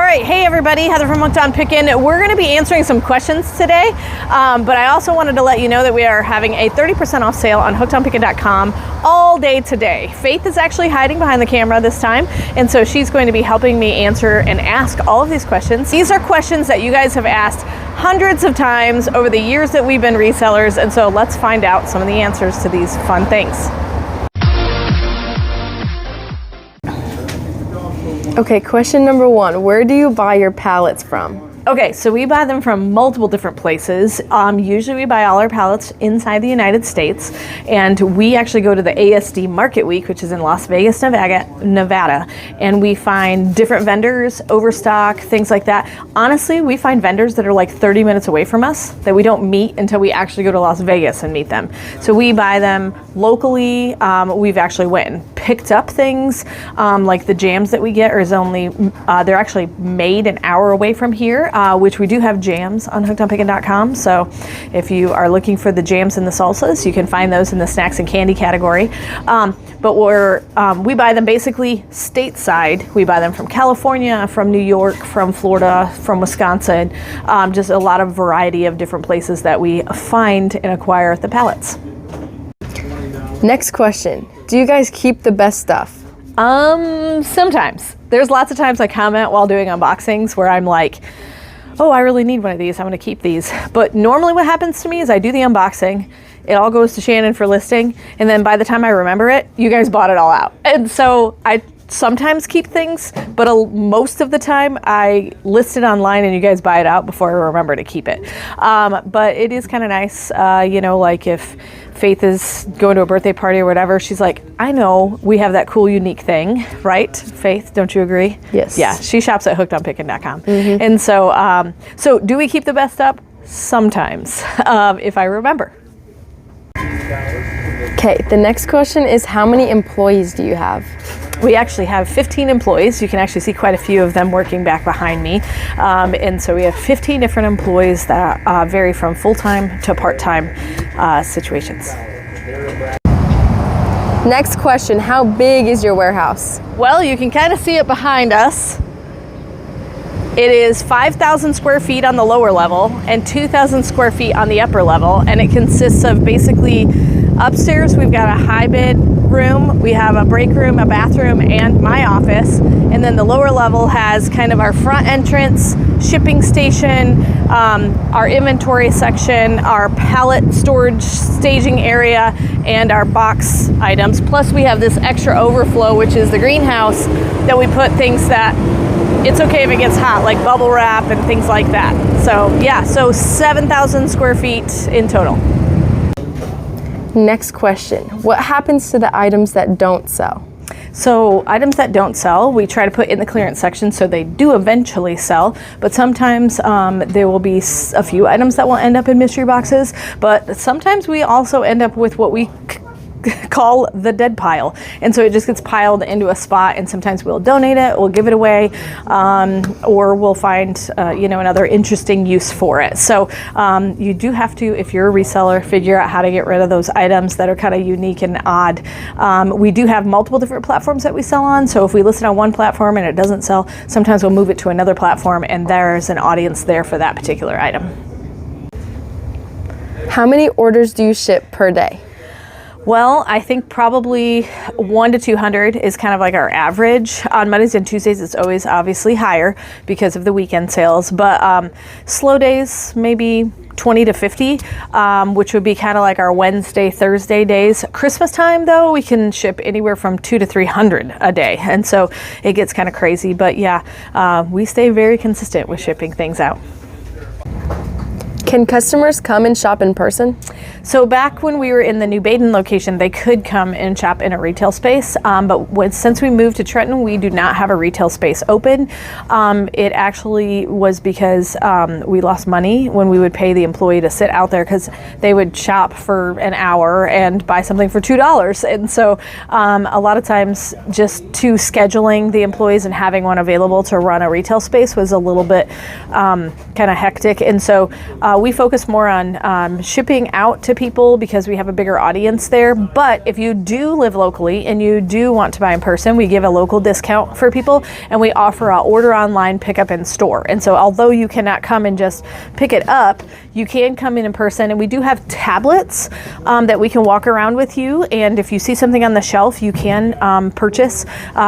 right, hey everybody, Heather from Hooked on Pickin. We're going to be answering some questions today, but I also wanted to let you know that we are having a 30% off sale on hookedonpickin.com all day today. Faith is actually hiding behind the camera this time, and so she's going to be helping me answer and ask all of these questions. These are questions that you guys have asked hundreds of times over the years that we've been resellers, and so let's find out some of the answers to these fun things. Okay, question number one, where do you buy your pallets from? Okay, so we buy them from multiple different places. Usually we buy all our pallets inside the United States, and we actually go to the ASD Market Week, which is in Las Vegas, Nevada, and we find different vendors, overstock, things like that. Honestly, we find vendors that are like 30 minutes away from us that we don't meet until we actually go to Las Vegas and meet them. So we buy them locally. We've actually went and picked up things, like the jams that we get is only, they're actually made an hour away from here. Which we do have jams on hookedonpickin.com. So if you are looking for the jams and the salsas, you can find those in the snacks and candy category. But we buy them basically stateside. We buy them from California, from New York, from Florida, from Wisconsin, just a lot of variety of different places that we find and acquire the pallets. Next question, do you guys keep the best stuff? Sometimes. There's lots of times I comment while doing unboxings where I'm like, oh, I really need one of these, I'm gonna keep these. But normally what happens to me is I do the unboxing, it all goes to Shannon for listing, and then by the time I remember it, you guys bought it all out. And so I sometimes keep things, but most of the time I list it online and you guys buy it out before I remember to keep it. But it is kind of nice, like if Faith is going to a birthday party or whatever, she's like, I know we have that cool, unique thing, right? Faith, don't you agree? Yes. Yeah, she shops at hookedonpickin.com. Mm-hmm. And so, so do we keep the best up? Sometimes, if I remember. Okay, the next question is how many employees do you have? We actually have 15 employees. You can actually see quite a few of them working back behind me. And so we have 15 different employees that vary from full-time to part-time situations. Next question, how big is your warehouse? Well, you can kind of see it behind us. It is 5,000 square feet on the lower level and 2,000 square feet on the upper level. And it consists of basically upstairs, we've got a high bed room, we have a break room, a bathroom, and my office. And then the lower level has kind of our front entrance, shipping station, our inventory section, our pallet storage staging area, and our box items. Plus we have this extra overflow, which is the greenhouse that we put things that it's okay if it gets hot, like bubble wrap and things like that. So yeah, so 7,000 square feet in total. Next question, what happens to the items that don't sell? So items that don't sell, we try to put in the clearance section so they do eventually sell, but sometimes there will be a few items that will end up in mystery boxes, but sometimes we also end up with what we call the dead pile, and so it just gets piled into a spot, and sometimes we'll donate it, we'll give it away, or we'll find another interesting use for it. So you do have to, if you're a reseller, figure out how to get rid of those items that are kind of unique and odd. We do have multiple different platforms that we sell on, so if we list it on one platform and it doesn't sell, sometimes we'll move it to another platform and there's an audience there for that particular item. How many orders do you ship per day? Well, I think probably 1 to 200 is kind of like our average. On Mondays and Tuesdays, it's always obviously higher because of the weekend sales, but slow days, maybe 20 to 50, which would be kind of like our Wednesday, Thursday days. Christmas time though, we can ship anywhere from 200 to 300 a day. And so it gets kind of crazy, but yeah, we stay very consistent with shipping things out. Can customers come and shop in person? So back when we were in the New Baden location, they could come and shop in a retail space, but since we moved to Trenton, we do not have a retail space open. It actually was because we lost money when we would pay the employee to sit out there because they would shop for an hour and buy something for $2. And so a lot of times just scheduling the employees and having one available to run a retail space was a little bit kind of hectic. And so We focus more on shipping out to people because we have a bigger audience there. But if you do live locally and you do want to buy in person, we give a local discount for people, and we offer a order online, pick up in store. And so although you cannot come and just pick it up, you can come in person, and we do have tablets that we can walk around with you, and if you see something on the shelf, you can purchase.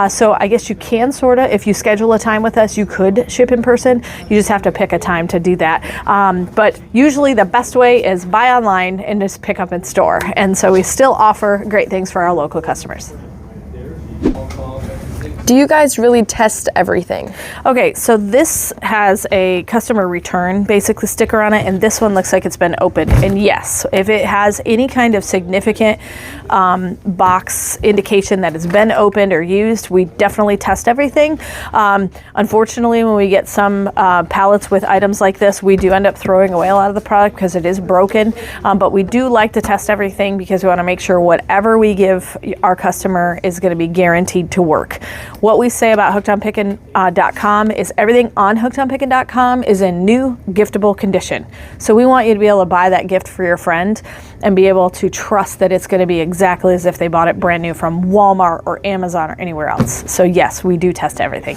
So I guess you can if you schedule a time with us, you could ship in person. You just have to pick a time to do that. But usually the best way is buy online and just pick up in store. And so we still offer great things for our local customers. Do you guys really test everything? Okay, so this has a customer return basically sticker on it, and this one looks like it's been opened. And yes, if it has any kind of significant box indication that it's been opened or used, we definitely test everything. Unfortunately, when we get some pallets with items like this, we do end up throwing away a lot of the product because it is broken. But we do like to test everything because we want to make sure whatever we give our customer is going to be guaranteed to work. What we say about hookedonpickin.com is everything on hookedonpickin.com is in new giftable condition. So we want you to be able to buy that gift for your friend and be able to trust that it's going to be exactly as if they bought it brand new from Walmart or Amazon or anywhere else. So yes, we do test everything.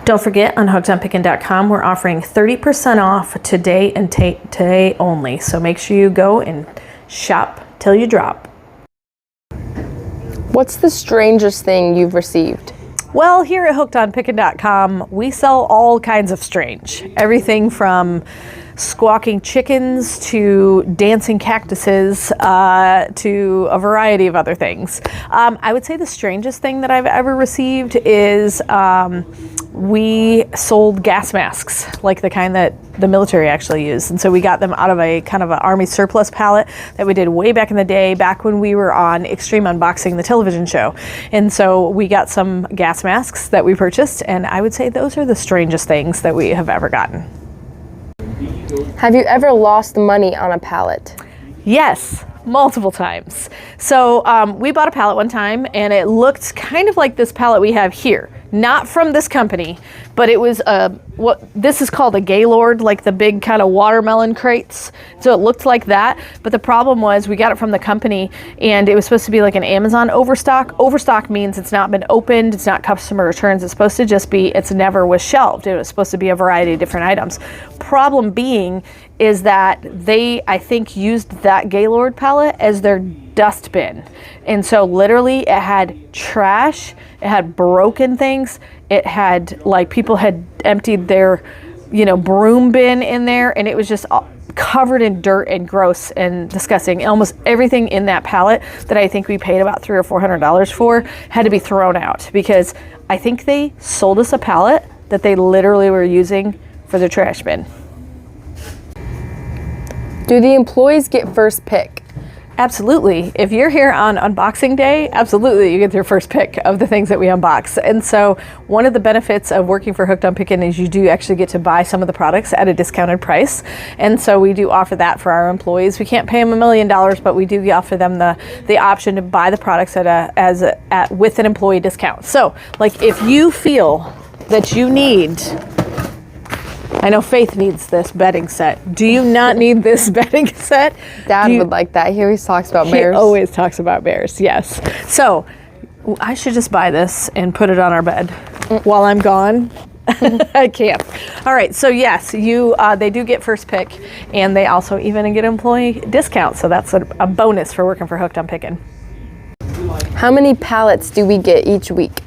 Don't forget, on hookedonpickin.com, we're offering 30% off today and today only. So make sure you go and shop till you drop. What's the strangest thing you've received? Well, here at hookedonpickin.com, we sell all kinds of strange. Everything from squawking chickens to dancing cactuses to a variety of other things. I would say the strangest thing that I've ever received is we sold gas masks, like the kind that the military actually used. And so we got them out of a kind of an Army surplus pallet that we did way back in the day, back when we were on Extreme Unboxing, the television show. And so we got some gas masks that we purchased, and I would say those are the strangest things that we have ever gotten. Have you ever lost money on a pallet? Yes, multiple times. So we bought a pallet one time, and it looked kind of like this pallet we have here. Not from this company, but it was what this is called a Gaylord, like the big kind of watermelon crates. So it looked like that, but the problem was we got it from the company, and it was supposed to be like an Amazon overstock. Overstock means it's not been opened, it's not customer returns. It's supposed to just be it's never was shelved. It was supposed to be a variety of different items. Problem being is that they, I think, used that Gaylord pallet as their dust bin. And so literally it had trash, it had broken things, it had like people had emptied their, broom bin in there, and it was just covered in dirt and gross and disgusting. Almost everything in that pallet that I think we paid about $300 or $400 for had to be thrown out because I think they sold us a pallet that they literally were using for the trash bin. Do the employees get first pick? Absolutely. If you're here on unboxing day, absolutely you get your first pick of the things that we unbox. And so one of the benefits of working for Hooked on Pickin is you do actually get to buy some of the products at a discounted price. And so we do offer that for our employees. We can't pay them $1 million, but we do offer them the option to buy the products with an employee discount. So like if you feel that you need, I know Faith needs this bedding set. Do you not need this bedding set? Dad would like that. He always talks about bears. He always talks about bears, yes. So I should just buy this and put it on our bed while I'm gone. I can't. All right, so yes, they do get first pick, and they also even get employee discount. So that's a bonus for working for Hooked on Pickin. How many pallets do we get each week?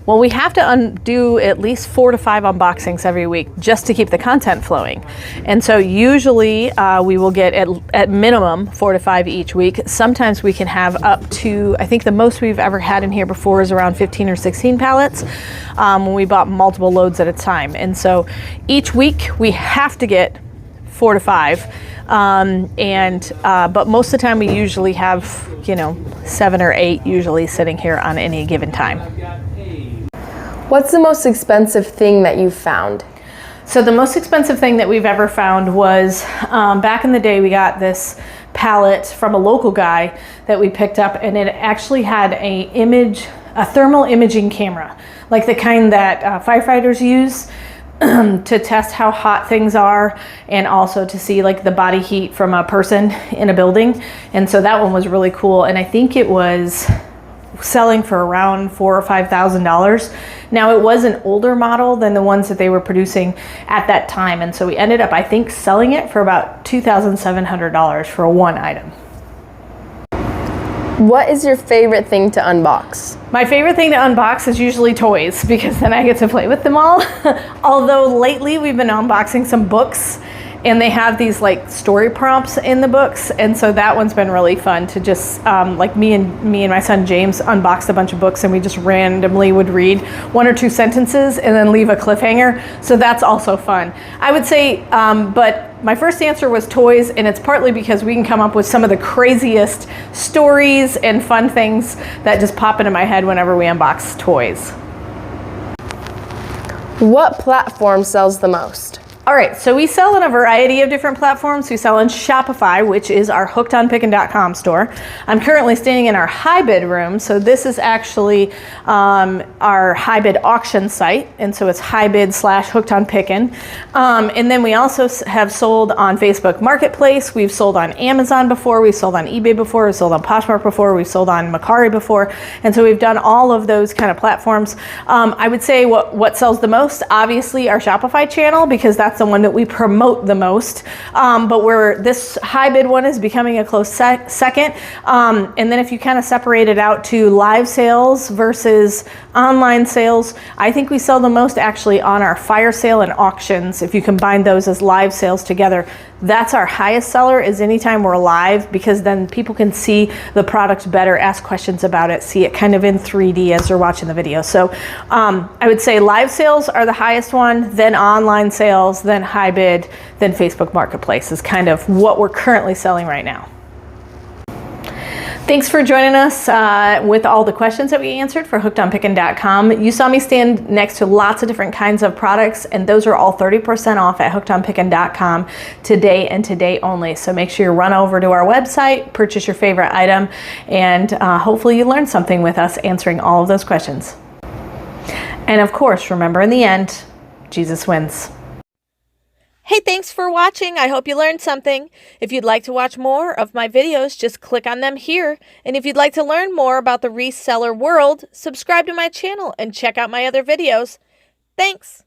Well, we have to do at least 4 to 5 unboxings every week just to keep the content flowing. And so usually we will get at minimum 4 to 5 each week. Sometimes we can have up to, I think the most we've ever had in here before is around 15 or 16 pallets when we bought multiple loads at a time. And so each week we have to get 4 to 5. But most of the time we usually have, 7 or 8 usually sitting here on any given time. What's the most expensive thing that you've found? So the most expensive thing that we've ever found was back in the day we got this pallet from a local guy that we picked up, and it actually had a thermal imaging camera, like the kind that firefighters use. to test how hot things are, and also to see like the body heat from a person in a building. And so that one was really cool. And I think it was selling for around $4,000 or $5,000. Now it was an older model than the ones that they were producing at that time. And so we ended up, I think, selling it for about $2,700 for one item. What is your favorite thing to unbox? My favorite thing to unbox is usually toys, because then I get to play with them all. Although lately we've been unboxing some books, and they have these like story prompts in the books, and so that one's been really fun to just like me and my son James unboxed a bunch of books, and we just randomly would read one or two sentences and then leave a cliffhanger. So that's also fun, I would say. But my first answer was toys, and it's partly because we can come up with some of the craziest stories and fun things that just pop into my head whenever we unbox toys. What platform sells the most? All right, so we sell on a variety of different platforms. We sell on Shopify, which is our hookedonpickin.com store. I'm currently standing in our high bid room. So this is actually our high bid auction site. And so it's high bid / hookedonpickin. And then we also have sold on Facebook Marketplace. We've sold on Amazon before. We've sold on eBay before. We've sold on Poshmark before. We've sold on Mercari before. And so we've done all of those kind of platforms. I would say what sells the most, obviously our Shopify channel, because that's the one that we promote the most. But this high bid one is becoming a close second. And then if you kind of separate it out to live sales versus online sales, I think we sell the most actually on our fire sale and auctions. If you combine those as live sales together, that's our highest seller, is anytime we're live, because then people can see the product better, ask questions about it, see it kind of in 3D as they're watching the video. So I would say live sales are the highest one, then online sales, then high bid, then Facebook Marketplace is kind of what we're currently selling right now. Thanks for joining us with all the questions that we answered for hookedonpickin.com. You saw me stand next to lots of different kinds of products, and those are all 30% off at hookedonpickin.com today and today only. So make sure you run over to our website, purchase your favorite item, and hopefully you learned something with us answering all of those questions. And of course, remember, in the end, Jesus wins. Hey, thanks for watching. I hope you learned something. If you'd like to watch more of my videos, just click on them here. And if you'd like to learn more about the reseller world, subscribe to my channel and check out my other videos. Thanks.